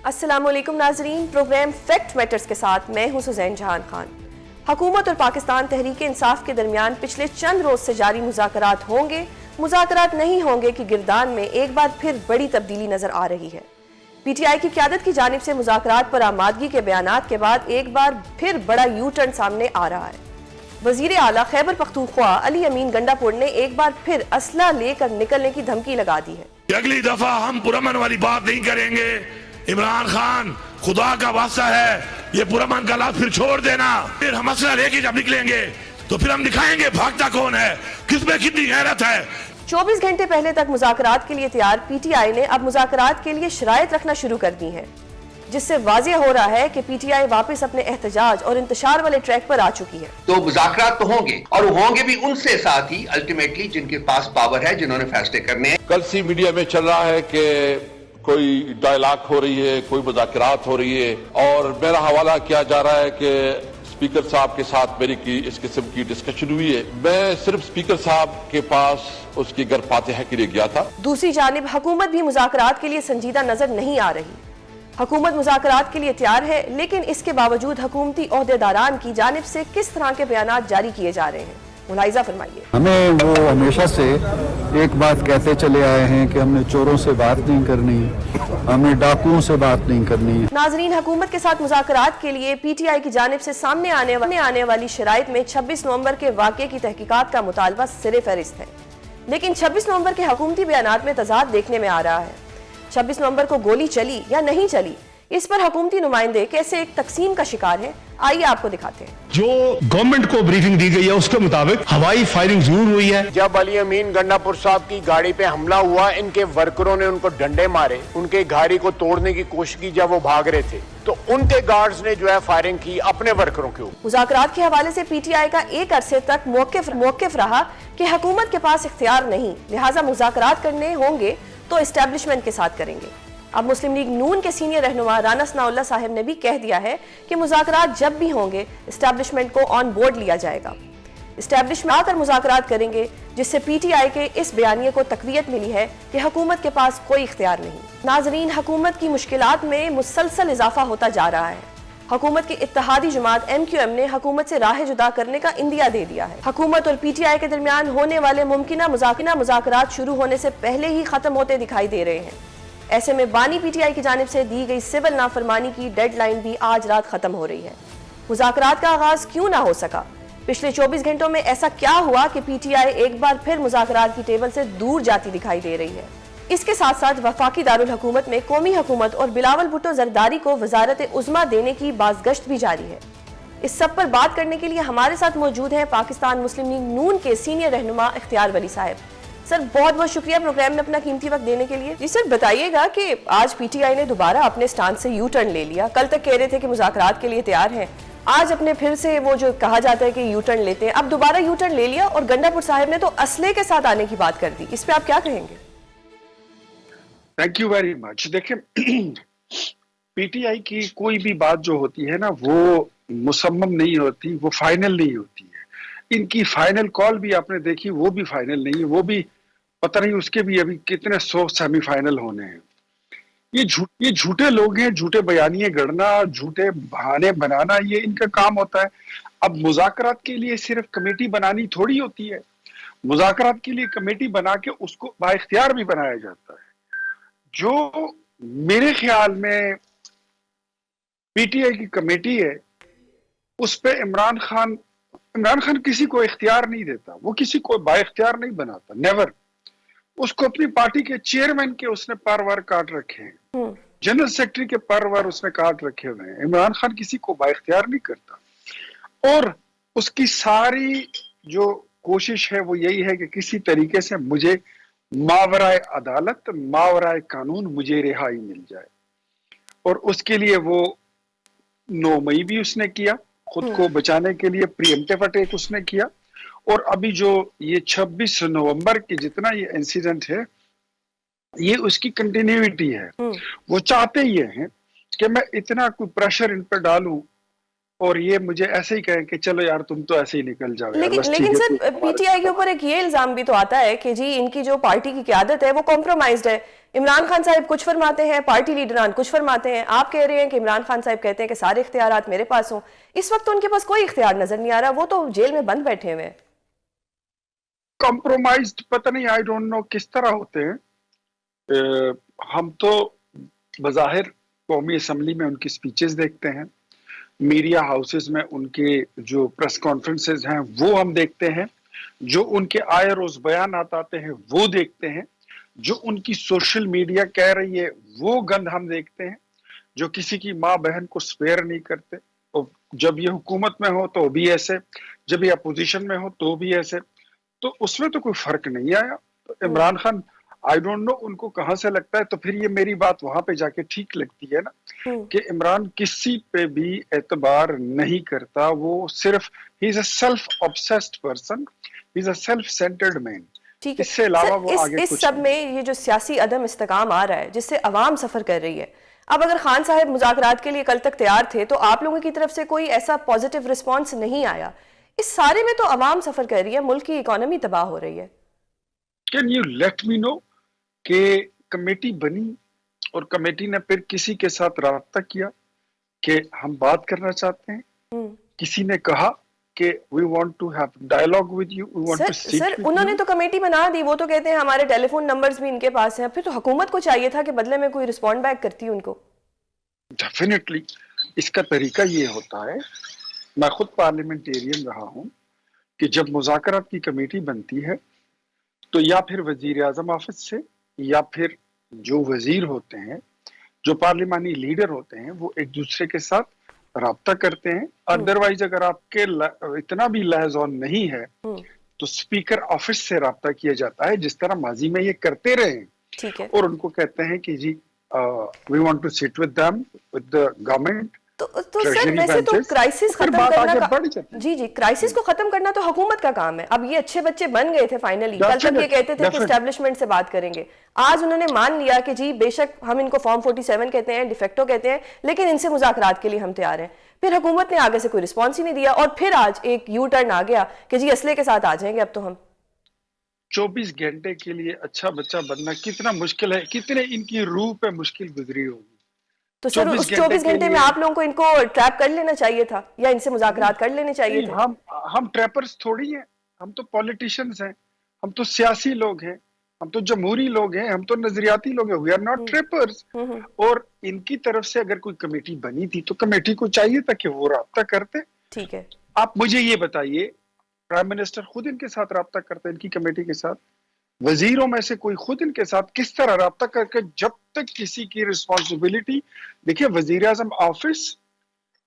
السلام علیکم ناظرین، پروگرام فیکٹ میٹرز کے ساتھ میں ہوں سزین جہان خان۔ حکومت اور پاکستان تحریک انصاف کے درمیان پچھلے چند روز سے جاری مذاکرات ہوں گے، مذاکرات نہیں ہوں گے کہ گردان میں ایک بار پھر بڑی تبدیلی نظر آ رہی ہے۔ پی ٹی آئی کی قیادت کی جانب سے مذاکرات پر آمادگی کے بیانات کے بعد ایک بار پھر بڑا یو ٹرن سامنے آ رہا ہے۔ وزیر اعلیٰ خیبر پختونخوا علی امین گنڈا پور نے ایک بار پھر اسلحہ لے کر نکلنے کی دھمکی لگا دی ہے۔ اگلی دفعہ ہم پرامن والی بات نہیں کریں گے۔ عمران خان، خدا کا واسطہ ہے یہ پرامن کا لفظ پھر چھوڑ دینا۔ پھر ہم اسلحہ لے کے جب نکلیں گے تو پھر ہم دکھائیں گے بھاگتا کون ہے، کس میں کتنی غیرت ہے۔ 24 گھنٹے پہلے تک مذاکرات کے لیے تیار پی ٹی آئی نے اب مذاکرات کے لیے شرائط رکھنا شروع کر دی ہیں، جس سے واضح ہو رہا ہے کہ پی ٹی آئی واپس اپنے احتجاج اور انتشار والے ٹریک پر آ چکی ہے۔ تو مذاکرات تو ہوں گے، اور ہوں گے بھی ان سے ساتھ ہی الٹیمیٹلی جن کے پاس پاور ہے، جنہوں نے فیصلے کرنے ہیں۔ کل سی میڈیا میں چل رہا ہے کہ کوئی ڈائلاگ ہو رہی ہے، کوئی مذاکرات ہو رہی ہے، اور میرا حوالہ کیا جا رہا ہے کہ اسپیکر صاحب کے ساتھ میری اس قسم کی ڈسکشن ہوئی ہے۔ میں صرف اسپیکر صاحب کے پاس اس کی گھر فاتحہ کے لیے گیا تھا۔ دوسری جانب حکومت بھی مذاکرات کے لیے سنجیدہ نظر نہیں آ رہی۔ حکومت مذاکرات کے لیے تیار ہے، لیکن اس کے باوجود حکومتی عہدیداران کی جانب سے کس طرح کے بیانات جاری کیے جا رہے ہیں، ملاحظہ فرمائیے۔ ہمیں وہ ہمیشہ سے ایک بات کہتے چلے آئے ہیں کہ ہم نے چوروں سے بات نہیں کرنی، ہم نے ڈاکوؤں سے بات نہیں کرنی۔ ناظرین، حکومت کے ساتھ مذاکرات کے لیے پی ٹی آئی کی جانب سے سامنے آنے والی شرائط میں 26 نومبر کے واقعے کی تحقیقات کا مطالبہ سر فہرست ہے، لیکن 26 نومبر کے حکومتی بیانات میں تضاد دیکھنے میں آ رہا ہے۔ 26 نومبر کو گولی چلی یا نہیں چلی، اس پر حکومتی نمائندے کیسے ایک تقسیم کا شکار ہیں، آئیے آپ کو دکھاتے ہیں۔ جو گورنمنٹ کو بریفنگ دی گئی ہے اس کے مطابق ہوائی فائرنگ ضرور ہوئی ہے۔ جب علی امین گنڈا پور صاحب کی گاڑی پہ حملہ ہوا، ان کے ورکروں نے ان کو ڈنڈے مارے، ان کے گاڑی کو توڑنے کی کوشش کی جب وہ بھاگ رہے تھے، تو ان کے گارڈز نے جو ہے فائرنگ کی اپنے ورکروں کے اوپر۔ مذاکرات کے حوالے سے پی ٹی آئی کا ایک عرصے تک موقف رہا کہ حکومت کے پاس اختیار نہیں، لہٰذا مذاکرات کرنے ہوں گے تو اسٹیبلشمنٹ کے ساتھ کریں گے۔ اب مسلم لیگ نون کے سینئر رہنما رانا ثناءاللہ صاحب نے بھی کہہ دیا ہے کہ مذاکرات جب بھی ہوں گے اسٹیبلشمنٹ کو آن بورڈ لیا جائے گا، اسٹیبلشمنٹ آ کر مذاکرات کریں گے، جس سے پی ٹی آئی کے اس بیانیے کو تقویت ملی ہے کہ حکومت کے پاس کوئی اختیار نہیں۔ ناظرین، حکومت کی مشکلات میں مسلسل اضافہ ہوتا جا رہا ہے۔ حکومت کی اتحادی جماعت ایم کیو ایم نے حکومت سے راہ جدا کرنے کا عندیہ دے دیا ہے۔ حکومت اور پی ٹی آئی کے درمیان ہونے والے ممکنہ مذاکرات شروع ہونے سے پہلے ہی ختم ہوتے دکھائی دے رہے ہیں۔ ایسے میں بانی پی ٹی آئی کی جانب سے دی گئی سول نافرمانی کی ڈیڈ لائن بھی آج رات ختم ہو رہی ہے۔ مذاکرات کا آغاز کیوں نہ ہو سکا؟ پچھلے 24 گھنٹوں میں ایسا کیا ہوا کہ پی ٹی آئی ایک بار پھر مذاکرات کی ٹیبل سے دور جاتی دکھائی دے رہی ہے؟ اس کے ساتھ ساتھ وفاقی دارالحکومت میں قومی حکومت اور بلاول بھٹو زرداری کو وزارت عظمیٰ دینے کی بازگشت بھی جاری ہے۔ اس سب پر بات کرنے کے لیے ہمارے ساتھ موجود ہیں پاکستان مسلم لیگ نون کے سینئر رہنما اختیار ولی صاحب۔ سر، بہت بہت شکریہ پروگرام میں اپنا قیمتی وقت دینے کے لیے۔ جی سر، بتائیے گا کہ آج پی ٹی آئی نے دوبارہ اپنے سٹانس سے یو ٹرن لے لیا۔ کل تک کہہ رہے تھے کہ مذاکرات کے لیے تیار ہیں، آج اپنے پھر سے وہ جو کہا جاتا ہے کہ یو ٹرن لیتے ہیں، اب دوبارہ یو ٹرن لے لیا، اور گنڈا پور صاحب نے تو اسلحے کے ساتھ آنے کی بات کر دی۔ اس پہ آپ کیا کہیں گے؟ Thank you very much. دیکھیں، پی ٹی آئی کی کوئی بھی بات جو ہوتی ہے نا، وہ مصمم نہیں ہوتی، وہ فائنل نہیں ہوتی ہے۔ ان کی فائنل کال بھی آپ نے دیکھی، وہ بھی فائنل نہیں ہے، وہ بھی پتہ نہیں اس کے بھی ابھی کتنے 100 سیمی فائنل ہونے ہیں۔ یہ جھوٹے لوگ ہیں، جھوٹے بیانیے گڑنا، جھوٹے بہانے بنانا، یہ ان کا کام ہوتا ہے۔ اب مذاکرات کے لیے صرف کمیٹی بنانی تھوڑی ہوتی ہے، مذاکرات کے لیے کمیٹی بنا کے اس کو با اختیار بھی بنایا جاتا ہے۔ جو میرے خیال میں پی ٹی آئی کی کمیٹی ہے، اس پہ عمران خان کسی کو اختیار نہیں دیتا، وہ کسی کو با اختیار نہیں بناتا، نیور۔ اس کو اپنی پارٹی کے چیئرمین کے اس نے پروار کاٹ رکھے ہیں، جنرل سیکرٹری کے پروار اس نے کاٹ رکھے ہوئے ہیں۔ عمران خان کسی کو با اختیار نہیں کرتا، اور اس کی ساری جو کوشش ہے وہ یہی ہے کہ کسی طریقے سے مجھے ماورائے عدالت، ماورائے قانون مجھے رہائی مل جائے، اور اس کے لیے وہ 9 مئی بھی اس نے کیا، خود کو بچانے کے لیے پری ایمپٹیو اٹیک اس نے کیا، اور ابھی جو یہ 26 نومبر کی جتنا یہ انسیڈنٹ ہے، یہ اس کی کنٹینیوٹی ہے۔ وہ چاہتے یہ ہیں کہ میں اتنا کوئی پریشر ان پہ ڈالوں اور یہ مجھے ایسے ہی کہیں کہ چلو یار تم تو ایسے ہی نکل جاؤ یار، بس ٹھیک لیکن ہے، سر تم پی ٹی آئی کے اوپر ایک یہ الزام بھی تو آتا ہے کہ جی ان کی جو پارٹی کی قیادت ہے وہ کمپرومائزڈ ہے. عمران خان صاحب کچھ فرماتے ہیں، پارٹی لیڈران کچھ فرماتے ہیں. آپ کہہ رہے ہیں کہ عمران خان صاحب کہتے ہیں کہ سارے اختیارات میرے پاس ہوں. اس وقت تو ان کے پاس کوئی اختیار نظر نہیں آ رہا، وہ تو جیل میں بند بیٹھے ہوئے ہیں. کمپرومائزڈ پتہ نہیں، آئی ڈونٹ نو کس طرح ہوتے ہیں. ہم تو بظاہر قومی اسمبلی میں ان کی سپیچز دیکھتے ہیں، میڈیا ہاؤسز میں ان کے جو پریس کانفرنسز ہیں وہ ہم دیکھتے ہیں، جو ان کے آئے روز بیانات آتے ہیں وہ دیکھتے ہیں، جو ان کی سوشل میڈیا کہہ رہی ہے وہ گند ہم دیکھتے ہیں، جو کسی کی ماں بہن کو سپیئر نہیں کرتے. اور جب یہ حکومت میں ہو تو بھی ایسے، جب یہ اپوزیشن میں ہو تو بھی ایسے. تو اس میں تو کوئی فرق نہیں آیا. تو Imran Khan I don't know ان کو کہاں سے لگتا ہے. تو پھر یہ میری بات وہاں پہ جا کے ٹھیک لگتی ہے نا کہ عمران کسی پہ بھی اعتبار نہیں کرتا. وہ صرف ہی is a self obsessed person, he is a self centred man. ٹھیک ہے اس سے علاوہ وہ سر، آگے اس کچھ سب نہیں. میں یہ جو سیاسی عدم استحکام آ رہا ہے جس سے عوام سفر کر رہی ہے، اب اگر خان صاحب مذاکرات کے لیے کل تک تیار تھے تو آپ لوگوں کی طرف سے کوئی ایسا پازیٹیو رسپانس نہیں آیا. اس سارے میں تو عوام سفر کر رہی ہے، ملک کی اکانومی تباہ ہو رہی ہے. کین یو لیٹ می نو کہ کمیٹی بنی اور کمیٹی نے پھر کسی کے ساتھ رابطہ کیا کہ ہم بات کرنا چاہتے ہیں؟ کسی نے کہا کہ we want to have dialogue with you, we want to sit sir with انہوں you. نے تو کمیٹی بنا دی، وہ تو کہتے ہیں ہمارے ٹیلی فون نمبرز بھی ان کے پاس ہیں. پھر تو حکومت کو چاہیے تھا کہ بدلے میں کوئی رسپونڈ بیک کرتی ان کو. ڈیفینیٹلی اس کا طریقہ یہ ہوتا ہے، میں خود پارلیمنٹیرین رہا ہوں، کہ جب مذاکرات کی کمیٹی بنتی ہے تو یا پھر وزیر اعظم آفس سے یا پھر جو وزیر ہوتے ہیں، جو پارلیمانی لیڈر ہوتے ہیں، وہ ایک دوسرے کے ساتھ رابطہ کرتے ہیں. ادروائز اگر آپ کے اتنا بھی لحاظ آن نہیں ہے تو اسپیکر آفس سے رابطہ کیا جاتا ہے، جس طرح ماضی میں یہ کرتے رہے ہیں. ٹھیک ہے، اور ان کو کہتے ہیں کہ جی we want to sit with them with the government تو سر ویسے تو کرائسس ختم کرنا کا جی کرائسس کو ختم کرنا تو حکومت کا کام ہے. اب یہ اچھے بچے بن گئے تھے فائنلی، کل تک یہ کہتے تھے کہ اسٹیبلشمنٹ سے بات کریں گے. آج انہوں نے مان لیا کہ جی بے شک ہم ان کو فارم 47 کہتے ہیں، ڈیفیکٹو کہتے ہیں، لیکن ان سے مذاکرات کے لیے ہم تیار ہیں. پھر حکومت نے آگے سے کوئی رسپانس ہی نہیں دیا اور پھر آج ایک یو ٹرن آ گیا کہ جی اسلحے کے ساتھ آ جائیں گے اب تو ہم. 24 گھنٹے کے لیے اچھا بچہ بننا کتنا مشکل ہے، کتنے ان کی روح پہ مشکل گزری ہوگی. تو سر اس 24 گھنٹے میں آپ لوگوں کو ان کو ٹریپ کر لینا چاہیے تھا یا ان سے مذاکرات کر لینے چاہیے تھے. ہم ٹریپرز تھوڑی ہیں، ہم تو پولیٹیشنز ہیں، ہم تو سیاسی لوگ ہیں، ہم تو جمہوری لوگ ہیں، ہم تو نظریاتی لوگ ہیں. We are not trappers. اور ان کی طرف سے اگر کوئی کمیٹی بنی تھی تو کمیٹی کو چاہیے تھا کہ وہ رابطہ کرتے. ٹھیک ہے، آپ مجھے یہ بتائیے، پرائم منسٹر خود ان کے ساتھ رابطہ کرتے ہیں، ان کی کمیٹی کے ساتھ؟ وزیروں میں سے کوئی خود ان کے ساتھ کس طرح رابطہ کر کے؟ جب تک کسی کی رسپانسبلٹی، دیکھیں وزیر اعظم آفس،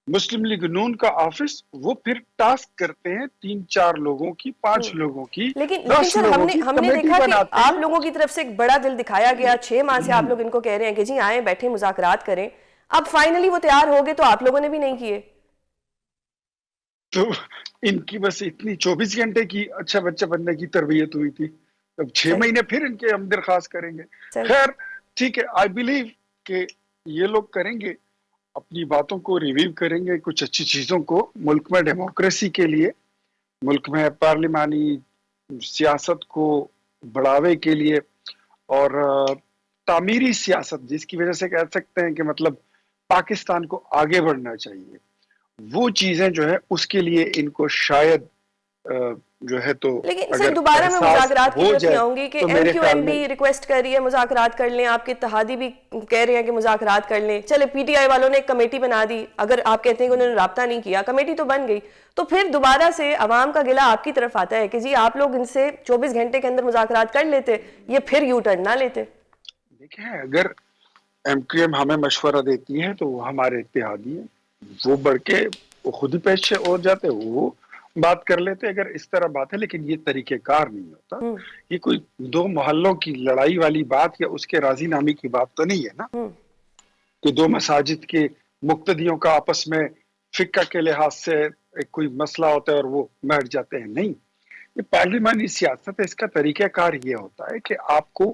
مسلم لیگ نون کا آفس، وہ پھر ٹاسک کرتے ہیں 3-4 لوگوں کی، 5 لوگوں کی، لیکن 10 سر لوگوں کی ہم نے کمیٹی دیکھا کہ بناتے آپ ہیں. لوگوں کی طرف سے ایک بڑا دل دکھایا گیا. 6 ماہ سے آپ لوگ ان کو کہہ رہے ہیں کہ جی آئیں بیٹھے مذاکرات کریں. اب فائنلی وہ تیار ہو گئے تو آپ لوگوں نے بھی نہیں کیے. تو ان کی بس اتنی 24 گھنٹے کی اچھا بچہ بننے کی تربیت ہوئی تھی. اب 6 مہینے پھر ان کے ہم درخواست کریں گے. خیر ٹھیک ہے، آئی بلیو کہ یہ لوگ کریں گے، اپنی باتوں کو ریویو کریں گے، کچھ اچھی چیزوں کو ملک میں ڈیموکریسی کے لیے، ملک میں پارلیمانی سیاست کو بڑھاوے کے لیے اور تعمیری سیاست، جس کی وجہ سے کہہ سکتے ہیں کہ مطلب پاکستان کو آگے بڑھنا چاہیے، وہ چیزیں جو ہے اس کے لیے ان کو شاید جو ہے تو لیکن اگر سر دوبارہ میں مذاکرات کی طرف ہی آؤں گی کہ ایم کیو ایم بھی ریکویسٹ کر رہی ہے مذاکرات کر لیں، آپ کے اتحادی بھی کہہ رہے ہیں کہ مذاکرات کر لیں. چلے پی ٹی آئی والوں نے ایک کمیٹی بنا دی، اگر آپ کہتے ہیں کہ انہوں نے رابطہ نہیں کیا، کمیٹی تو بن گئی، تو پھر دوبارہ سے عوام کا گلہ آپ کی طرف آتا ہے کہ جی آپ لوگ ان سے 24 گھنٹے کے اندر مذاکرات کر لیتے، یہ پھر یو ٹرن نہ لیتے. دیکھیں اگر ایم کیو ایم ہمیں مشورہ دیتی ہے تو وہ ہمارے اتحادی ہیں، وہ بڑھ کے وہ خود ہی پیچھے اور جاتے، وہ بات کر لیتے اگر اس طرح بات ہے. لیکن یہ طریقہ کار نہیں ہوتا. یہ کوئی 2 محلوں کی لڑائی والی بات یا اس کے راضی نامی کی بات تو نہیں ہے نا کہ 2 مساجد کے مقتدیوں کا آپس میں فقہ کے لحاظ سے کوئی مسئلہ ہوتا ہے اور وہ بیٹھ جاتے ہیں. نہیں، یہ پارلیمانی سیاست ہے. اس کا طریقہ کار یہ ہوتا ہے کہ آپ کو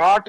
8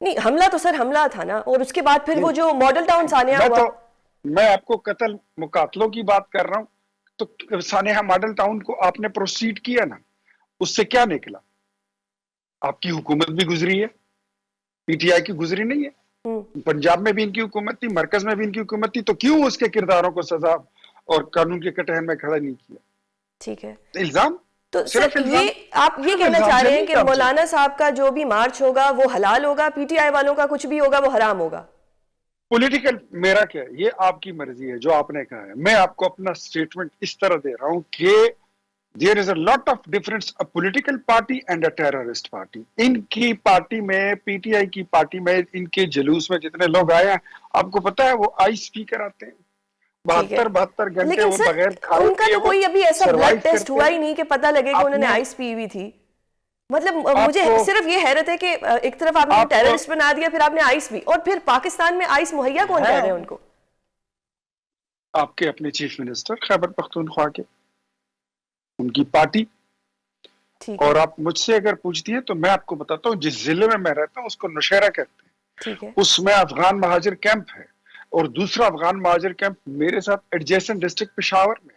نہیں حملہ تو سر حملہ تھا نا, اور اس کے بعد پھر وہ جو ماڈل ٹاؤن سانحہ ہوا. میں آپ کو قتل مقاتلوں کی بات کر رہا ہوں, تو سانحہ ماڈل ٹاؤن کو آپ نے پروسیڈ کیا نا, اس سے کیا نکلا؟ آپ کی حکومت بھی گزری ہے, پی ٹی آئی کی گزری نہیں ہے. پنجاب میں بھی ان کی حکومت تھی, مرکز میں بھی ان کی حکومت تھی, تو کیوں اس کے کرداروں کو سزا اور قانون کے کٹہن میں کھڑا نہیں کیا؟ ٹھیک ہے, الزام تو سر یہ آپ یہ کہنا چاہ رہے ہیں کہ مولانا صاحب کا جو بھی مارچ ہوگا وہ حلال ہوگا, پی ٹی آئی والوں کا کچھ بھی ہوگا وہ حرام ہوگا؟ پولیٹیکل میرا کیا ہے, یہ آپ کی مرضی ہے جو آپ نے کہا ہے. میں آپ کو اپنا سٹیٹمنٹ اس طرح دے رہا ہوں کہ there is a lot of difference a political party and a terrorist party. ان کی پارٹی میں, پی ٹی آئی کی پارٹی میں, ان کے جلوس میں جتنے لوگ آئے ہیں, آپ کو پتا ہے وہ آئس اسپیکر آتے ہیں 72 گھنٹے وہ بغیر کھائے ان کا تو کوئی ابھی ایسا بلڈ ٹیسٹ ہوا ہی نہیں کہ پتہ لگے کہ انہوں نے آئس پی ہوئی تھی. مطلب مجھے صرف یہ حیرت ہے کہ ایک طرف آپ نے ٹیررسٹ بنا دیا, پھر آپ نے آئس بھی, اور پھر پاکستان میں آئس مہیا کون کہہ رہے ہیں ان کو؟ آپ کے اپنے چیف منسٹر خیبر پختونخوا کے, ان کی پارٹی. اور آپ مجھ سے اگر پوچھتی ہیں تو میں آپ کو بتاتا ہوں, جس ضلع میں رہتا ہوں اس کو نوشہرہ کہتے ہیں, اس میں افغان مہاجر کیمپ ہے, اور دوسرا افغان مہاجر کیمپ میرے ساتھ ایڈجیسنٹ ڈسٹرکٹ پشاور میں.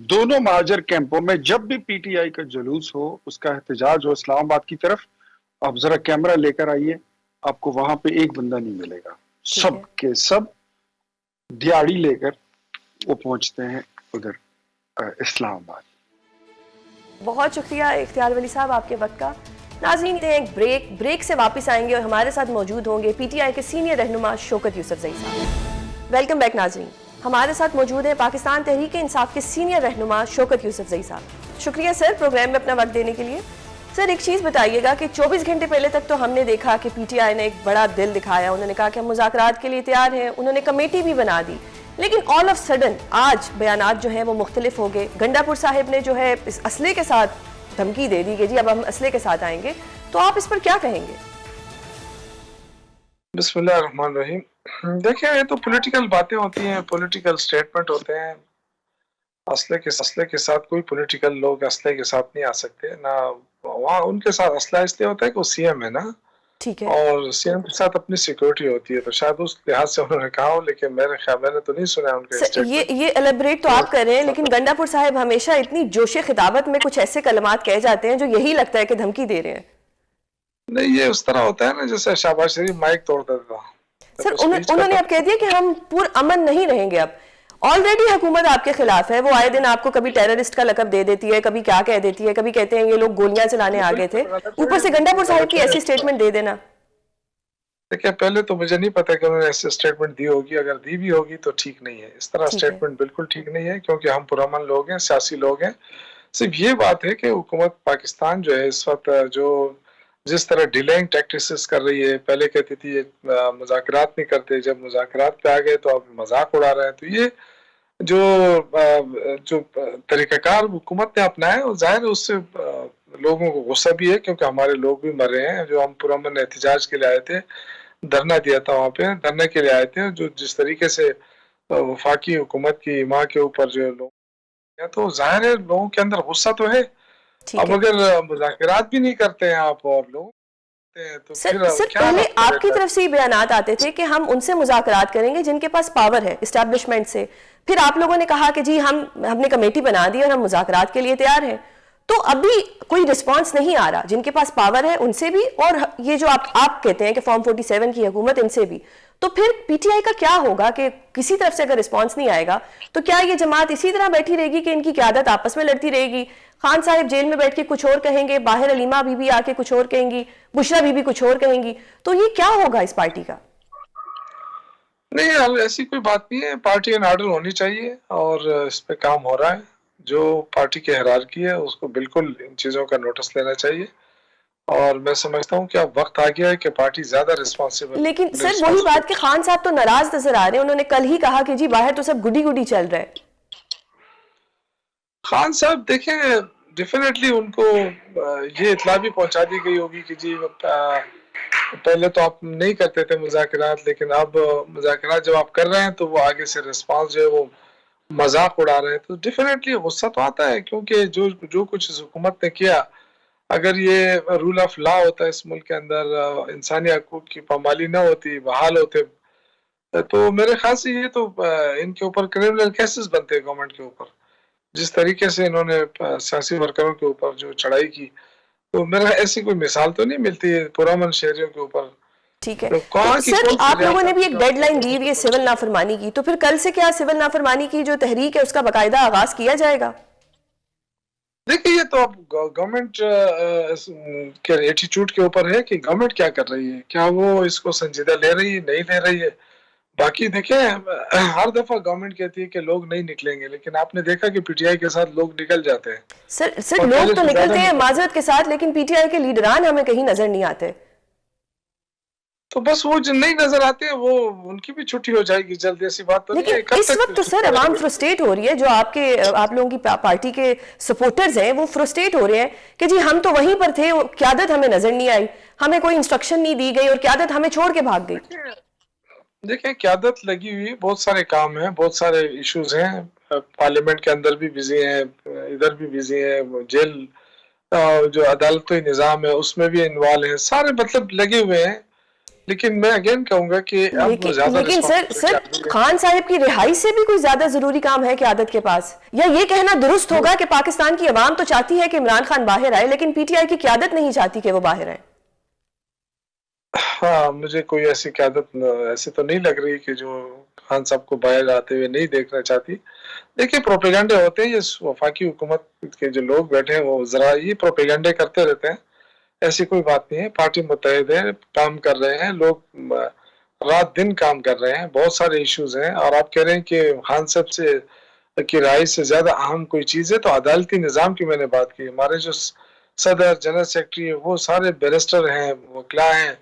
دونوں مہاجر کیمپوں میں جب بھی پی ٹی آئی کا جلوس ہو, اس کا احتجاج ہو اسلام آباد کی طرف, آپ ذرا کیمرہ لے کر آئیے, آپ کو وہاں پہ ایک بندہ نہیں ملے گا. سب کے سب دیاڑی لے کر وہ پہنچتے ہیں ادھر اسلام آباد. بہت شکریہ اختیار ولی صاحب آپ کے وقت کا. ناظرین ایک بریک سے واپس آئیں گے اور ہمارے ساتھ موجود ہوں گے پی ٹی آئی کے سینئر رہنما شوکت یوسفزئی صاحب. ویلکم بیک ناظرین, ہمارے ساتھ موجود ہیں پاکستان تحریک انصاف کے سینئر رہنما شوکت یوسفزئی صاحب. شکریہ سر پروگرام میں اپنا وقت دینے کے لیے. سر ایک چیز بتائیے گا کہ 24 گھنٹے پہلے تک تو ہم نے دیکھا کہ پی ٹی آئی نے ایک بڑا دل دکھایا, انہوں نے کہا کہ ہم مذاکرات کے لیے تیار ہیں, انہوں نے کمیٹی بھی بنا دی, لیکن آل آف سڈن آج بیانات جو ہیں وہ مختلف ہو گئے. گنڈا پور صاحب نے جو ہے اس اسلحے کے ساتھ دھمکی دے دی کہ جی اب ہم اسلحے کے ساتھ آئیں گے, تو آپ اس پر کیا کہیں گے؟ بسم اللہ الرحمن الرحیم. دیکھیں یہ تو پولیٹیکل باتیں ہوتی ہیں, پولیٹیکل سٹیٹمنٹ ہوتے ہیں. اسلحے کے ساتھ کوئی پولیٹیکل لوگ اسلحے کے ساتھ نہیں آ سکتے, نہ وہاں ان کے ساتھ اسلحہ اس لیے ہوتا ہے کہ وہ سی ایم ہے نا, اور سی ایم کے ساتھ اپنی سیکورٹی ہوتی ہے, تو شاید اس لحاظ سے انہوں نے کہا ہو, لیکن میرے خیال میں نے تو نہیں سنا ان کے. یہ ایلیبریٹ تو آپ کر رہے ہیں, لیکن گنڈا پور صاحب ہمیشہ اتنی جوش خطابت میں کچھ ایسے کلمات کہے جاتے ہیں جو یہی لگتا ہے کہ دھمکی دے رہے ہیں. نہیں یہ اس طرح ہوتا ہے نا جیسے شہباز شریف مائک توڑ دیتا. سر انہوں نے اب کہہ دیا کہ ہم پر امن نہیں رہیں گے. اب آلریڈی حکومت آپ کے خلاف ہے, وہ آئے دن آپ کو کبھی ٹیررسٹ کا لقب دے دیتی ہے, کبھی کیا کہہ دیتی ہے, کبھی کہتے ہیں یہ لوگ گولیاں چلانے آگے تھے, اوپر سے گنڈا پور صاحب کی ایسی سٹیٹمنٹ دے دینا. دیکھیں پہلے تو مجھے نہیں پتا کہ انہوں نے ایسی سٹیٹمنٹ دی ہوگی, اگر دی بھی ہوگی تو ٹھیک نہیں ہے. اس طرح سٹیٹمنٹ بالکل ٹھیک نہیں ہے, کیونکہ ہم پرامن لوگ ہیں, سیاسی لوگ ہیں. صرف یہ بات ہے کہ حکومت پاکستان جو ہے اس وقت جو جس طرح ڈیلینگ ٹیکٹکس کر رہی ہے, پہلے کہتی تھی مذاکرات نہیں کرتے, جب مذاکرات پہ آ گئے تو اب مذاق اڑا رہے ہیں. تو یہ جو طریقہ کار حکومت نے اپنایا ہے, ظاہر اس سے لوگوں کو غصہ بھی ہے, کیونکہ ہمارے لوگ بھی مر رہے ہیں. جو ہم پرامن احتجاج کے لیے آئے تھے, دھرنا دیا تھا وہاں پہ, دھرنے کے لیے آئے تھے, جو جس طریقے سے وفاقی حکومت کی ماں کے اوپر جو لوگ, تو ظاہر ہے لوگوں کے اندر غصہ تو ہے. اب اگر مذاکرات بھی نہیں کرتے ہیں آپ اور لوگ, تو سر پہلے آپ کی طرف سے یہ بیانات آتے تھے کہ ہم ان سے مذاکرات کریں گے جن کے پاس پاور ہے اسٹیبلشمنٹ سے, پھر آپ لوگوں نے کہا کہ جی ہم نے کمیٹی بنا دی اور ہم مذاکرات کے لیے تیار ہیں. تو ابھی کوئی رسپانس نہیں آ رہا, جن کے پاس پاور ہے ان سے بھی, اور یہ جو آپ کہتے ہیں کہ فارم 47 کی حکومت, ان سے بھی. تو پھر پی ٹی آئی کا کیا ہوگا کہ کسی طرف سے اگر رسپانس نہیں آئے گا تو کیا یہ جماعت اسی طرح بیٹھی رہے گی کہ ان کی قیادت آپس میں لڑتی رہے گی؟ خان صاحب جیل میں بیٹھ کے کچھ اور کہیں گے, باہر علیمہ بی بی آ کے کچھ اور کہیں گی, بشرا بی بی کچھ اور کہیں گی, تو یہ کیا ہوگا اس پارٹی کا؟ نہیں ایسی کوئی بات نہیں ہے, پارٹی ان آرڈر ہونی چاہیے اور اس پہ کام ہو رہا ہے. جو پارٹی کی ہیرارکی ہے اس کو بالکل ان چیزوں کا نوٹس لینا چاہیے, اور میں سمجھتا ہوں کہ اب وقت آ گیا ہے کہ پارٹی زیادہ ریسپانسبل. لیکن سر وہی بات کہ خان صاحب تو ناراض نظر آ رہے ہیں, انہوں نے کل ہی کہا کہ جی باہر تو سب گڈی گڈی چل رہا ہے. خان صاحب دیکھیں ڈیفینیٹلی ان کو یہ اطلاع بھی پہنچا دی گئی ہوگی کہ جی پہلے تو آپ نہیں کرتے تھے مذاکرات, لیکن اب مذاکرات جب آپ کر رہے ہیں تو وہ آگے سے ریسپانس جو ہے وہ مذاق اڑا رہے ہیں. تو ڈیفینیٹلی غصہ تو آتا ہے, کیونکہ جو کچھ اس حکومت نے کیا, اگر یہ رول آف لا ہوتا ہے اس ملک کے اندر، انسانی حقوق کی پامالی نہ ہوتی، بحال ہوتے، تو میرے خیال سے یہ تو ان کے اوپر کرمنل کیسز بنتے ہیں گورنمنٹ کے اوپر، جس طریقے سے انہوں نے سیاسی ورکروں کے اوپر جو چڑھائی کی، تو میرا ایسی کوئی مثال تو نہیں ملتی ہے پرامن شہریوں کے اوپر. ٹھیک ہے سر، آپ لوگوں نے بھی ایک ڈیڈ لائن دی ہوئی ہے سول نافرمانی کی، تو پھر کل سے کیا سول نافرمانی کی جو تحریک ہے اس کا باقاعدہ آغاز کیا جائے گا؟ دیکھیے یہ تو اب گورنمنٹ کے ایٹیچیوڈ کے اوپر ہے کہ گورنمنٹ کیا کر رہی ہے، کیا وہ اس کو سنجیدہ لے رہی ہے، نہیں لے رہی ہے. باقی دیکھیں ہر دفعہ گورنمنٹ کہتی ہے کہ لوگ نہیں نکلیں گے، لیکن آپ نے دیکھا کہ پی ٹی آئی کے ساتھ لوگ نکل جاتے ہیں. سر لوگ تو نکلتے ہیں معذرت کے ساتھ، لیکن پی ٹی آئی کے لیڈران ہمیں کہیں نظر نہیں آتے. تو بس وہ جو نہیں نظر آتے ہیں وہ ان کی بھی چھٹی ہو جائے گی جلدی، ایسی بات تو نہیں ہے. لیکن اس وقت تو سر عوام فرسٹریٹ ہو رہی ہے، جو آپ لوگوں کی پارٹی کے سپورٹرز ہیں وہ فرسٹریٹ ہو رہے ہیں کہ جی ہم تو وہیں پر تھے، قیادت ہمیں نظر نہیں آئی، ہمیں کوئی انسٹرکشن نہیں دی گئی اور قیادت ہمیں چھوڑ کے بھاگ گئی. دیکھیں قیادت لگی ہوئی، بہت سارے کام ہیں، بہت سارے ایشوز ہیں، پارلیمنٹ کے اندر بھی بزی ہیں، ادھر بھی بزی ہیں، جیل جو عدالتی نظام ہے اس میں بھی انوالو ہیں، سارے مطلب لگے ہوئے ہیں. لیکن میں اگین کہوں گا کہ لیکن سر خان صاحب کی رہائی سے بھی کوئی زیادہ ضروری کام ہے قیادت کے پاس، یا یہ کہنا درست ہوگا کہ پاکستان کی عوام تو چاہتی ہے کہ عمران خان باہر آئے لیکن پی ٹی آئی کی قیادت نہیں چاہتی کہ وہ باہر آئے؟ ہاں مجھے کوئی ایسی قیادت ایسی تو نہیں لگ رہی کہ جو خان صاحب کو باہر آتے ہوئے نہیں دیکھنا چاہتی. دیکھیں پروپیگنڈے ہوتے ہیں، یہ وفاقی حکومت کے جو لوگ بیٹھے ہیں وہ ذرا یہ پروپیگنڈے کرتے رہتے ہیں، ایسی کوئی بات نہیں ہے. پارٹی متحد ہے، کام کر رہے ہیں لوگ، رات دن کام کر رہے ہیں، بہت سارے ایشوز ہیں. اور آپ کہہ رہے ہیں کہ خان صاحب سے کی رائے سے زیادہ اہم کوئی چیز ہے، تو عدالتی نظام کی میں نے بات کی. ہمارے جو صدر جنرل سیکرٹری ہے وہ سارے بیرسٹر ہیں، وکلا ہیں.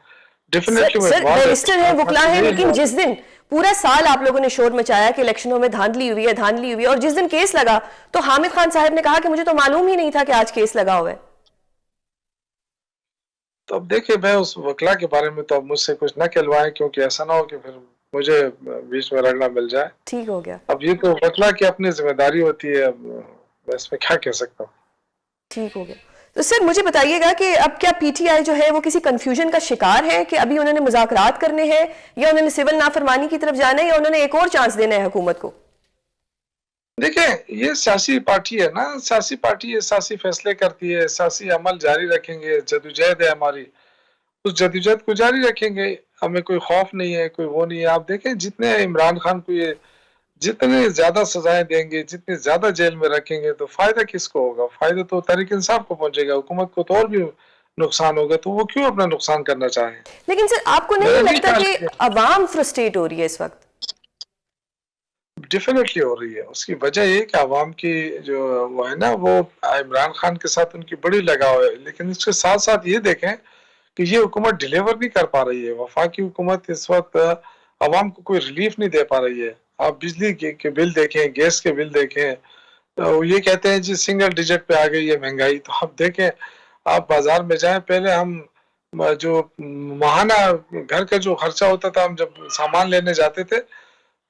سر بیرسٹر ہیں، وکلا ہیں، لیکن جس دن پورا سال آپ لوگوں نے شور مچایا کہ الیکشنوں میں دھاندلی ہوئی ہے، اور جس دن کیس لگا تو حامد خان صاحب نے کہا کہ مجھے تو معلوم ہی نہیں تھا کہ آج کیس لگا ہوا ہے. تو اب دیکھیں میں اس وکلا کے بارے میں تو اب مجھ سے کچھ نہ کہلوائیں، کیونکہ ایسا نہ ہو کہ پھر مجھے بیچ میں لڑنا مل جائے. ٹھیک ہو گیا. اب یہ تو وکلا کی اپنی ذمہ داری ہوتی ہے، اب میں اس میں کیا کہہ سکتا ہوں. ٹھیک ہو گیا. تو سر مجھے بتائیے گا کہ اب کیا پی ٹی آئی جو ہے وہ کسی کنفیوژن کا شکار ہے کہ ابھی انہوں نے مذاکرات کرنے ہیں، یا انہوں نے سول نافرمانی کی طرف جانا ہے، یا انہوں نے ایک اور چانس دینا ہے حکومت کو؟ دیکھیں یہ سیاسی پارٹی ہے نا، سیاسی پارٹی ہے، سیاسی فیصلے کرتی ہے، سیاسی عمل جاری رکھیں گے، جدوجہد ہے ہماری، اس جدوجہد کو جاری رکھیں گے. ہمیں کوئی خوف نہیں ہے، کوئی وہ نہیں ہے. آپ دیکھیں جتنے عمران خان کو یہ جتنے زیادہ سزائیں دیں گے، جتنے زیادہ جیل میں رکھیں گے، تو فائدہ کس کو ہوگا؟ فائدہ تو تحریک انصاف کو پہنچے گا، حکومت کو تو اور بھی نقصان ہوگا. تو وہ کیوں اپنا نقصان کرنا چاہیں؟ لیکن سر آپ کو نہیں لگتا کہ عوام فرسٹریٹ ہو رہی ہے اس وقت؟ ڈیفینیٹلی ہو رہی ہے. اس کی وجہ یہ کہ عوام کی جو وہ ہے نا، وہ عمران خان کے ساتھ ان کی بڑی لگاؤ ہے. لیکن اس کے ساتھ ساتھ یہ دیکھیں کہ یہ حکومت ڈیلیور نہیں کر پا رہی ہے. وفاقی حکومت اس وقت عوام کو کوئی ریلیف نہیں دے پا رہی ہے. آپ بجلی کے بل دیکھیں، گیس کے بل دیکھیں، تو یہ کہتے ہیں جی سنگل ڈیجٹ پہ آ گئی ہے مہنگائی. تو آپ دیکھیں، آپ بازار میں جائیں، پہلے ہم جو ماہانہ گھر کا جو خرچہ ہوتا تھا، ہم جب سامان لینے جاتے تھے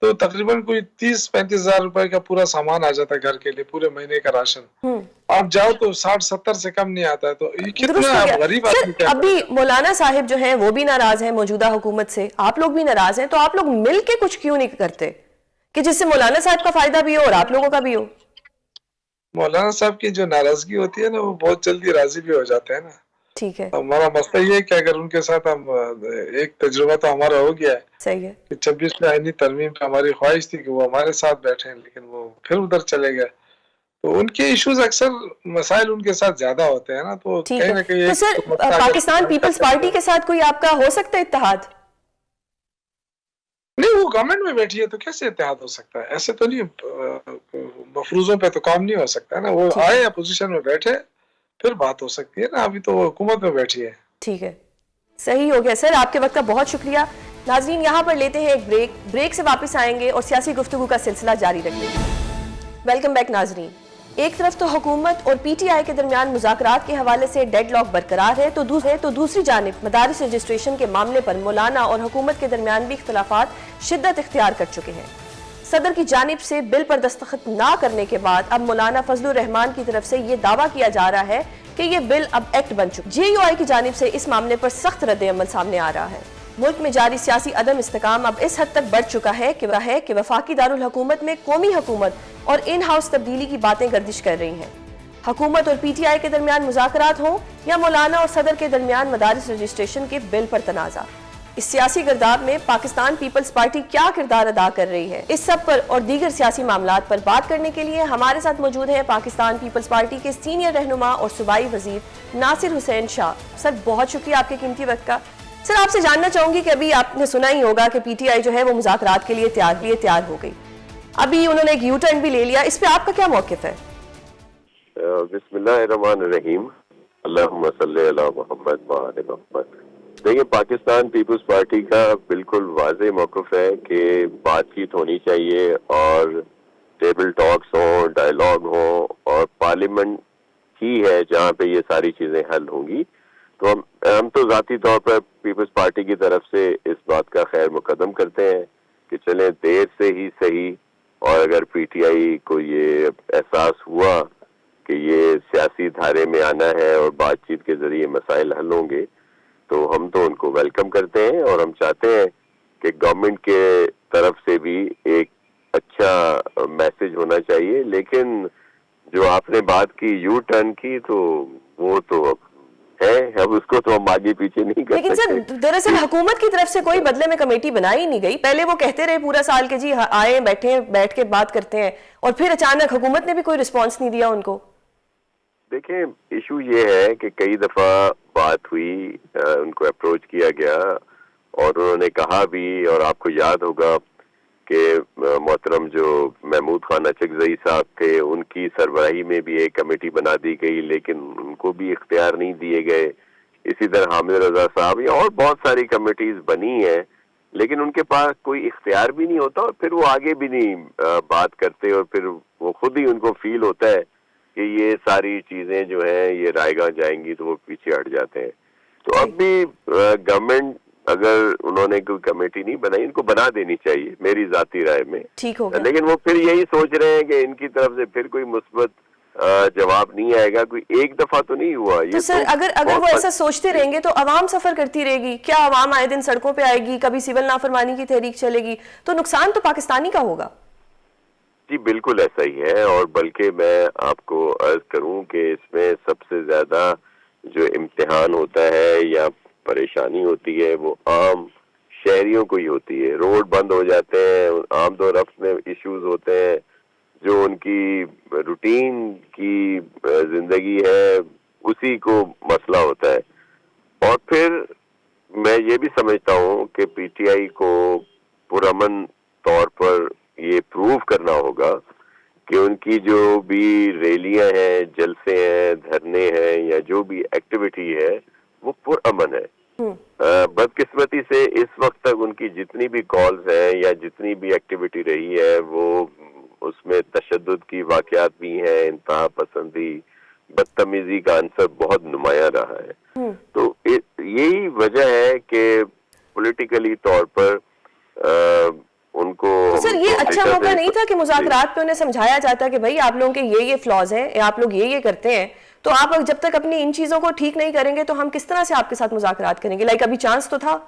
تو تقریباً کوئی 30-35 ہزار روپے کا پورا سامان آ جاتا ہے گھر کے لیے، پورے مہینے کا راشن. آپ جاؤ تو 60-70 سے کم نہیں آتا ہے. تو یہ کتنا غریب آدمی کیا ابھی مولانا صاحب جو ہیں وہ بھی ناراض ہیں موجودہ حکومت سے، آپ لوگ بھی ناراض ہیں، تو آپ لوگ مل کے کچھ کیوں نہیں کرتے کہ جس سے مولانا صاحب کا فائدہ بھی ہو اور آپ لوگوں کا بھی ہو؟ مولانا صاحب کی جو ناراضگی ہوتی ہے نا، وہ بہت جلدی راضی بھی ہو جاتے ہیں نا. ٹھیک ہے. ہمارا مسئلہ یہ ہے کہ اگر ان کے ساتھ ہم ایک تجربہ تو ہمارا ہو گیا ہے. صحیح ہے. 26 میں آئینی ترمیم پہ ہماری خواہش تھی کہ وہ ہمارے ساتھ بیٹھیں، لیکن وہ پھر ادھر چلے گئے. تو ان کے ایشوز اکثر مسائل ان کے ساتھ زیادہ ہوتے ہیں نا. تو کہیں نہ کہیں تو سر پاکستان پیپلز پارٹی کے ساتھ کوئی آپ کا ہو سکتا ہے اتحاد؟ نہیں، وہ گورنمنٹ میں بیٹھی ہے تو کیسے اتحاد ہو سکتا ہے؟ ایسے تو نہیں، مفروضوں پہ تو کام نہیں ہو سکتا ہے نا. وہ آئے اپوزیشن میں بیٹھے پھر بات ہو سکتی ہے نا. ابھی تو وہ حکومت میں بیٹھی ہے. ٹھیک ہے، صحیح ہو گیا. سر آپ کے وقت کا بہت شکریہ. ناظرین یہاں پر لیتے ہیں ایک بریک سے واپس آئیں گے اور سیاسی گفتگو کا سلسلہ جاری رکھیں گے. ویلکم بیک ناظرین. ایک طرف تو حکومت اور پی ٹی آئی کے درمیان مذاکرات کے حوالے سے ڈیڈ لاک برقرار ہے، تو دوسری جانب مدارس رجسٹریشن کے معاملے پر مولانا اور حکومت کے درمیان بھی اختلافات شدت اختیار کر چکے ہیں. صدر کی جانب سے بل پر دستخط نہ کرنے کے بعد اب مولانا فضل الرحمان کی طرف سے یہ دعویٰ کیا جا رہا ہے کہ یہ بل اب ایکٹ بن چکا. جے یو آئی کی جانب سے اس معاملے پر سخت رد عمل سامنے آ رہا ہے. ملک میں جاری سیاسی عدم استحکام اب اس حد تک بڑھ چکا ہے کہ وفاقی دارالحکومت میں قومی حکومت اور ان ہاؤس تبدیلی کی باتیں گردش کر رہی ہیں. حکومت اور پی ٹی آئی کے درمیان مذاکرات ہوں یا مولانا اور صدر کے درمیان مدارس رجسٹریشن کے بل پر تنازع. اس سیاسی گرداب میں پاکستان پیپلز پارٹی کیا کردار ادا کر رہی ہے؟ اس سب پر اور دیگر سیاسی معاملات پر بات کرنے کے لیے ہمارے ساتھ موجود ہیں پاکستان پیپلز پارٹی کے سینئر رہنما اور صوبائی وزیر ناصر حسین شاہ. سر بہت شکریہ آپ کے قیمتی وقت کا. سر آپ سے جاننا چاہوں گی کہ ابھی آپ نے سنا ہی ہوگا کہ پی ٹی آئی جو ہے وہ مذاکرات کے لیے تیار ہو گئی. ابھی انہوں نے ایک یو ٹرن بھی لے لیا, اس پہ آپ کا کیا موقف ہے؟ بسم اللہ الرحمن الرحیم. اللہم صلی علی محمد وعلی محمد. دیکھیں, پاکستان پیپلز پارٹی کا بالکل واضح موقف ہے کہ بات چیت ہونی چاہیے اور ٹیبل ٹاکس ہوں, ڈائلاگ ہوں, اور پارلیمنٹ ہی ہے جہاں پہ یہ ساری چیزیں حل ہوں گی. تو ہم تو ذاتی طور پر پیپلز پارٹی کی طرف سے اس بات کا خیر مقدم کرتے ہیں کہ چلیں دیر سے ہی صحیح, اور اگر پی ٹی آئی کو یہ احساس ہوا کہ یہ سیاسی دھارے میں آنا ہے اور بات چیت کے ذریعے مسائل حل ہوں گے تو ہم تو ان کو ویلکم کرتے ہیں, اور ہم چاہتے ہیں کہ گورنمنٹ کے طرف سے بھی ایک اچھا میسج ہونا چاہیے. لیکن جو آپ نے بات کی یو ٹرن کی, تو وہ تو ہے, اب اس کو تو ہم آگے پیچھے نہیں کر سکتے. لیکن سر دراصل حکومت کی طرف سے کوئی بدلے میں کمیٹی بنائی نہیں گئی. پہلے وہ کہتے رہے پورا سال کہ جی آئے بیٹھ کے بات کرتے ہیں, اور پھر اچانک حکومت نے بھی کوئی رسپانس نہیں دیا ان کو. دیکھیں, ایشو یہ ہے کہ کئی دفعہ بات ہوئی, ان کو اپروچ کیا گیا اور انہوں نے کہا بھی, اور آپ کو یاد ہوگا کہ محترم جو محمود خان اچکزئی صاحب تھے ان کی سربراہی میں بھی ایک کمیٹی بنا دی گئی, لیکن ان کو بھی اختیار نہیں دیے گئے. اسی طرح حامد رضا صاحب, یا اور بہت ساری کمیٹیز بنی ہیں, لیکن ان کے پاس کوئی اختیار بھی نہیں ہوتا, اور پھر وہ آگے بھی نہیں بات کرتے, اور پھر وہ خود ہی ان کو فیل ہوتا ہے کہ یہ ساری چیزیں جو ہیں یہ رائے گاہ جائیں گی تو وہ پیچھے ہٹ جاتے ہیں. تو اب بھی گورنمنٹ اگر انہوں نے کوئی کمیٹی نہیں بنائی, ان کو بنا دینی چاہیے میری ذاتی رائے میں. ٹھیک ہو گیا. لیکن وہ پھر یہی سوچ رہے ہیں کہ ان کی طرف سے پھر کوئی مثبت جواب نہیں آئے گا. کوئی ایک دفعہ تو نہیں ہوا. تو سر اگر وہ ایسا سوچتے رہیں گے تو عوام سفر کرتی رہے گی. کیا عوام آئے دن سڑکوں پہ آئے گی, کبھی سول نافرمانی کی تحریک چلے گی, تو نقصان تو پاکستانی کا ہوگا. جی بالکل ایسا ہی ہے, اور بلکہ میں آپ کو عرض کروں کہ اس میں سب سے زیادہ جو امتحان ہوتا ہے یا پریشانی ہوتی ہے وہ عام شہریوں کو ہی ہوتی ہے. روڈ بند ہو جاتے ہیں, آمد و رفت میں ایشوز ہوتے ہیں, جو ان کی روٹین کی زندگی ہے اسی کو مسئلہ ہوتا ہے. اور پھر میں یہ بھی سمجھتا ہوں کہ پی ٹی آئی کو پرامن طور پر یہ پروو کرنا ہوگا کہ ان کی جو بھی ریلیاں ہیں, جلسے ہیں, دھرنے ہیں, یا جو بھی ایکٹیویٹی ہے وہ پرامن ہے. بدقسمتی سے اس وقت تک ان کی جتنی بھی کالز ہیں یا جتنی بھی ایکٹیویٹی رہی ہے وہ اس میں تشدد کی واقعات بھی ہیں, انتہا پسندی, بدتمیزی کا عنصر بہت نمایاں رہا ہے. تو یہی وجہ ہے کہ پولیٹیکلی طور پر ان کو سر یہ اچھا موقع نہیں تھا کہ مذاکرات پہ انہیں سمجھایا جاتا کہ بھائی آپ لوگوں کے یہ فلاز ہیں, آپ لوگ یہ کرتے ہیں, تو آپ جب تک اپنی ان چیزوں کو ٹھیک نہیں کریں گے تو ہم کس طرح سے آپ کے ساتھ مذاکرات کریں گے؟ لائک ابھی چانس تو تھا.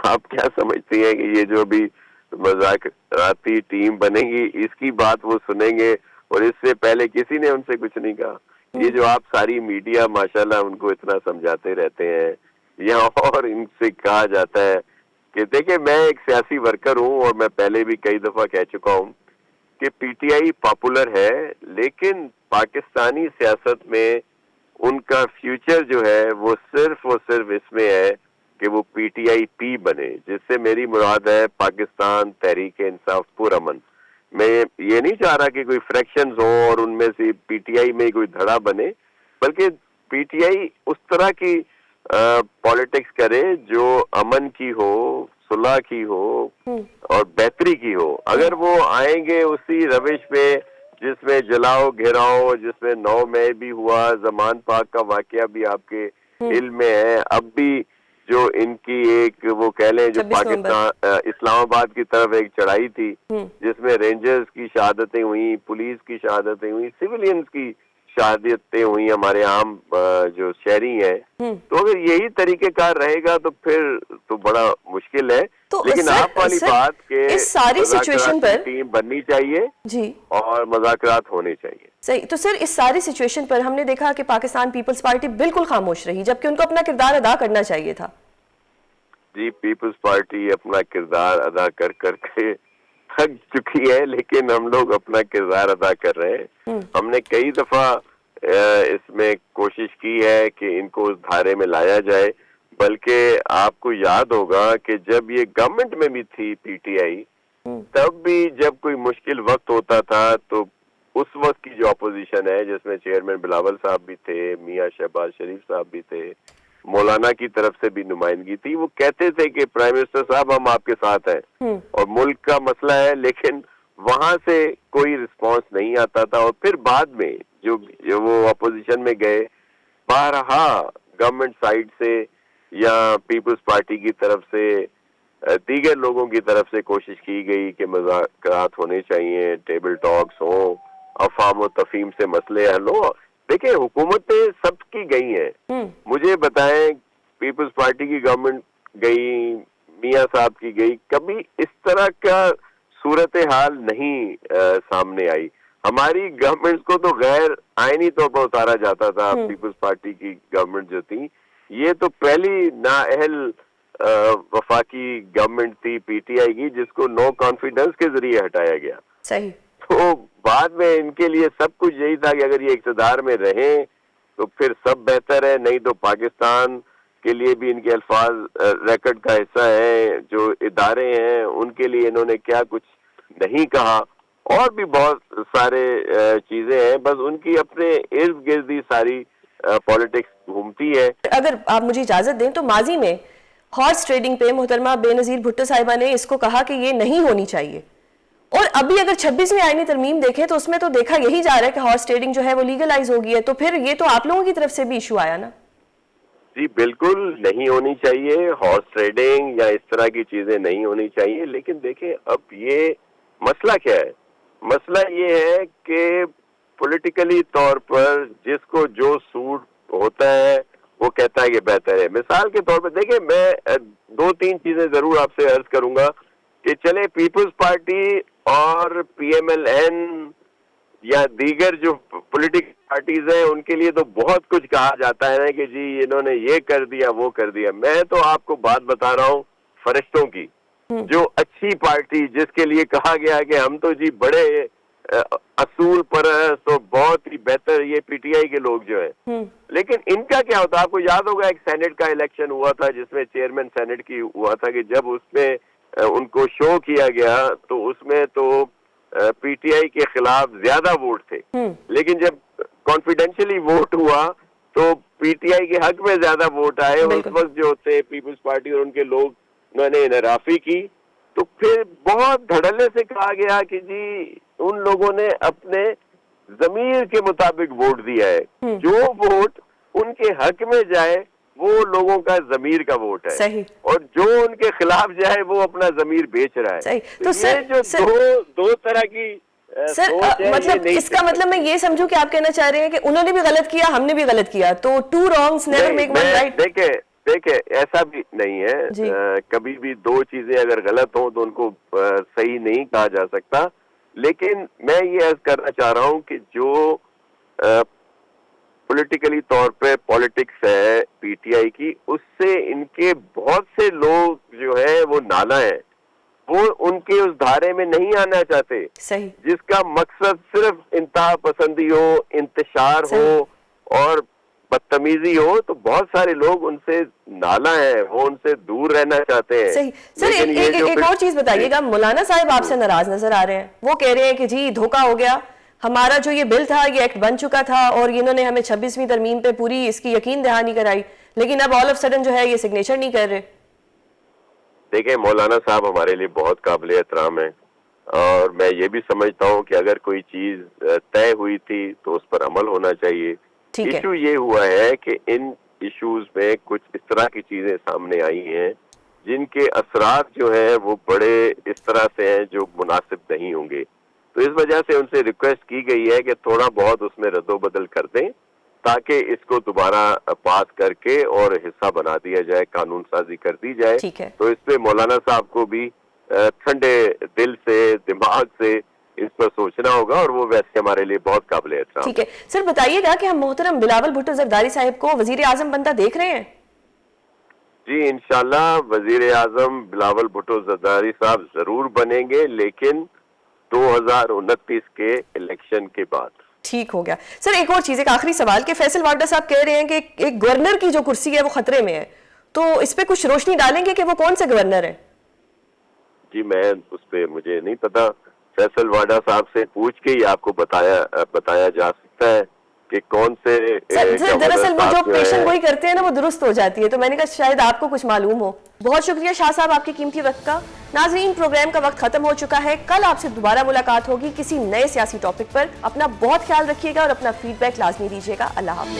آپ کیا سمجھتی ہیں کہ یہ جو بھی مذاکراتی ٹیم بنے گی اس کی بات وہ سنیں گے, اور اس سے پہلے کسی نے ان سے کچھ نہیں کہا. یہ جو آپ ساری میڈیا ماشاءاللہ ان کو اتنا سمجھاتے رہتے ہیں, یا اور ان سے کہا جاتا ہے کہ دیکھیں میں ایک سیاسی ورکر ہوں, اور میں پہلے بھی کئی دفعہ کہہ چکا ہوں کہ پی ٹی آئی پاپولر ہے, لیکن پاکستانی سیاست میں ان کا فیوچر جو ہے وہ صرف اس میں ہے کہ وہ پی ٹی آئی پی بنے, جس سے میری مراد ہے پاکستان تحریک انصاف پرامن. میں یہ نہیں چاہ رہا کہ کوئی فریکشنز ہوں اور ان میں سے پی ٹی آئی میں کوئی دھڑا بنے, بلکہ پی ٹی آئی اس طرح کی پالیٹکس کرے جو امن کی ہو, صلح کی ہو اور بہتری کی ہو. اگر وہ آئیں گے اسی روش پہ جس میں جلاؤ گھیراؤ, جس میں 9 مئی بھی ہوا, زمان پاک کا واقعہ بھی آپ کے علم میں ہے, اب بھی جو ان کی ایک وہ کہہ لیں جو 26 نومبر۔ پاکستان اسلام آباد کی طرف ایک چڑھائی تھی جس میں رینجرز کی شہادتیں ہوئیں، پولیس کی شہادتیں ہوئیں، سویلینز کی شہادتیں ہوئی، ہمارے عام جو شہری ہیں، تو اگر یہی طریقہ کار رہے گا تو پھر تو بڑا مشکل ہے. تو لیکن سر- آپ والی سر، بات کہ اس ساری سچویشن پر ٹیم بننی چاہیے جی اور مذاکرات ہونے چاہیے. صحیح. تو سر اس ساری سچویشن پر ہم نے دیکھا کہ پاکستان پیپلز پارٹی بالکل خاموش رہی، جبکہ ان کو اپنا کردار ادا کرنا چاہیے تھا. جی پیپلز پارٹی اپنا کردار ادا کر کر کے تھک چکی ہے، لیکن ہم لوگ اپنا کردار ادا کر رہے ہیں. ہم نے کئی دفعہ اس میں کوشش کی ہے کہ ان کو اس دھارے میں لایا جائے، بلکہ آپ کو یاد ہوگا کہ جب یہ گورنمنٹ میں بھی تھی پی ٹی آئی، تب بھی جب کوئی مشکل وقت ہوتا تھا تو اس وقت کی جو اپوزیشن ہے جس میں چیئرمین بلاول صاحب بھی تھے، میاں شہباز شریف صاحب بھی تھے، مولانا کی طرف سے بھی نمائندگی تھی، وہ کہتے تھے کہ پرائم منسٹر صاحب ہم آپ کے ساتھ ہیں اور ملک کا مسئلہ ہے، لیکن وہاں سے کوئی رسپانس نہیں آتا تھا. اور پھر بعد میں جو وہ اپوزیشن میں گئے، بارہا گورنمنٹ سائڈ سے یا پیپلز پارٹی کی طرف سے دیگر لوگوں کی طرف سے کوشش کی گئی کہ مذاکرات ہونے چاہیے، ٹیبل ٹاکس ہوں، افہام و تفہیم سے مسئلے حل ہوں. دیکھیں حکومتیں سب کی گئی ہیں، مجھے بتائیں پیپلز پارٹی کی گورنمنٹ گئی، میاں صاحب کی گئی، کبھی اس طرح کا صورتحال نہیں سامنے آئی. ہماری گورنمنٹس کو تو غیر آئینی طور پر اتارا جاتا تھا. پیپلز پارٹی کی گورنمنٹ جو تھی یہ تو پہلی نااہل وفاقی گورنمنٹ تھی پی ٹی آئی کی، جس کو نو کانفیڈنس کے ذریعے ہٹایا گیا. صحیح. تو بعد میں ان کے لیے سب کچھ یہی تھا کہ اگر یہ اقتدار میں رہیں تو پھر سب بہتر ہے، نہیں تو پاکستان کے لیے بھی ان کے الفاظ ریکارڈ کا حصہ ہیں. جو ادارے ہیں ان کے لیے انہوں نے کیا کچھ نہیں کہا، اور بھی بہت سارے چیزیں ہیں. بس ان کی اپنے ارد گرد ہی ساری پالیٹکس گھومتی ہے. اگر آپ مجھے اجازت دیں تو ماضی میں ہارس ٹریڈنگ پہ محترمہ بے نظیر بھٹو صاحبہ نے اس کو کہا کہ یہ نہیں ہونی چاہیے، اور ابھی اگر 26ویں آئینی ترمیم دیکھیں تو اس میں تو دیکھا یہی جا رہا ہے کہ ہارس ٹریڈنگ جو ہے وہ لیگلائز ہو گئی ہے. تو پھر یہ تو آپ لوگوں کی طرف سے بھی ایشو آیا نا. جی بالکل نہیں ہونی چاہیے، ہارس ٹریڈنگ یا اس طرح کی چیزیں نہیں ہونی چاہیے. لیکن دیکھیں اب یہ مسئلہ کیا ہے؟ مسئلہ یہ ہے کہ پولیٹیکلی طور پر جس کو جو سوٹ ہوتا ہے وہ کہتا ہے کہ بہتر ہے. مثال کے طور پر دیکھیں میں دو تین چیزیں ضرور آپ سے عرض کروں گا کہ چلے پیپلز پارٹی اور پی ایم ایل این یا دیگر جو پولیٹیکل پارٹیز ہیں ان کے لیے تو بہت کچھ کہا جاتا ہے کہ جی انہوں نے یہ کر دیا وہ کر دیا. میں تو آپ کو بات بتا رہا ہوں فرشتوں کی، جو اچھی پارٹی جس کے لیے کہا گیا کہ ہم تو جی بڑے اصول پرست اور بہت ہی بہتر یہ پی ٹی آئی کے لوگ جو ہیں. لیکن ان کا کیا ہوتا ہے؟ آپ کو یاد ہوگا ایک سینٹ کا الیکشن ہوا تھا جس میں چیئرمین سینٹ کی ہوا تھا کہ جب اس میں ان کو شو کیا گیا تو اس میں تو پی ٹی آئی کے خلاف زیادہ ووٹ تھے، لیکن جب کانفیڈینشلی ووٹ ہوا تو پی ٹی آئی کے حق میں زیادہ ووٹ آئے. اس وقت جو تھے پیپلز پارٹی اور ان کے لوگ انہوں نے انحرافی کی، تو پھر بہت دھڑلے سے کہا گیا کہ جی ان لوگوں نے اپنے ضمیر کے مطابق ووٹ دیا ہے، جو ووٹ ان کے حق میں جائے وہ لوگوں کا ضمیر کا ووٹ ہے. صحیح. اور جو ان کے خلاف جائے وہ اپنا ضمیر بیچ رہا ہے. صحیح. تو یہ جو دو طرح کی سر مطلب اس کا مطلب میں یہ سمجھوں کہ آپ کہنا چاہ رہے ہیں کہ انہوں نے بھی غلط کیا، ہم نے بھی غلط کیا، تو two wrongs never make one right. دیکھیں ایسا بھی نہیں ہے، کبھی بھی دو چیزیں اگر غلط ہوں تو ان کو صحیح نہیں کہا جا سکتا. لیکن میں یہ عرض کرنا چاہ رہا ہوں کہ جو پولیٹیکلی طور پہ پالیٹکس ہے پی ٹی آئی کی، اس سے ان کے بہت سے لوگ جو ہیں وہ نالا ہیں، وہ ان کے اس دھارے میں نہیں آنا چاہتے. صحیح. جس کا مقصد صرف انتہا پسندی ہو، انتشار ہو اور بدتمیزی ہو، تو بہت سارے لوگ ان سے نالا ہیں، وہ ان سے دور رہنا چاہتے ہیں. صحیح. سر ایک اور چیز بتائیے گا، مولانا صاحب آپ سے ناراض نظر آ رہے ہیں، وہ کہہ رہے ہیں کہ جی دھوکہ ہو گیا، ہمارا جو یہ بل تھا یہ ایکٹ بن چکا تھا اور انہوں نے ہمیں 26ویں ترمیم پہ پوری اس کی یقین دہانی کرائی، لیکن اب آل آف سڈن جو ہے یہ سگنیچر نہیں کر رہے. دیکھیں مولانا صاحب ہمارے لیے بہت قابل احترام ہیں، اور میں یہ بھی سمجھتا ہوں کہ اگر کوئی چیز طے ہوئی تھی تو اس پر عمل ہونا چاہیے. ایشو یہ ہوا ہے کہ ان ایشوز میں کچھ اس طرح کی چیزیں سامنے آئی ہیں جن کے اثرات جو ہیں وہ بڑے اس طرح سے ہیں جو مناسب نہیں ہوں گے. تو اس وجہ سے ان سے ریکویسٹ کی گئی ہے کہ تھوڑا بہت اس میں رد و بدل کر دیں تاکہ اس کو دوبارہ پاس کر کے اور حصہ بنا دیا جائے, قانون سازی کر دی جائے. تو اس پہ مولانا صاحب کو بھی ٹھنڈے دل سے, دماغ سے اس پر سوچنا ہوگا, اور وہ ویسے ہمارے لیے بہت قابل احترام. ٹھیک ہے سر, بتائیے گا کہ ہم محترم بلاول بھٹو زرداری صاحب کو وزیر اعظم بنتا دیکھ رہے ہیں؟ جی انشاءاللہ وزیر اعظم بلاول بھٹو زرداری صاحب ضرور بنیں گے, لیکن 2029 کے الیکشن کے بعد. ٹھیک ہو گیا سر. ایک اور چیز, ایک آخری سوال کہ فیصل واڈا صاحب کہہ رہے ہیں کہ ایک گورنر کی جو کرسی ہے وہ خطرے میں ہے, تو اس پہ کچھ روشنی ڈالیں گے کہ وہ کون سے گورنر ہیں؟ جی میں اس پہ مجھے نہیں پتا, فیصل واڈا صاحب سے پوچھ کے ہی آپ کو بتایا جا سکتا ہے کہ کون سے. دراصل وہ جو پیشن گوئی کرتے ہیں نا وہ درست ہو جاتی ہے, تو میں نے کہا شاید آپ کو کچھ معلوم ہو. بہت شکریہ شاہ صاحب آپ کے قیمتی وقت کا. ناظرین پروگرام کا وقت ختم ہو چکا ہے. کل آپ سے دوبارہ ملاقات ہوگی کسی نئے سیاسی ٹاپک پر. اپنا بہت خیال رکھیے گا اور اپنا فیڈ بیک لازمی دیجیے گا. اللہ حافظ.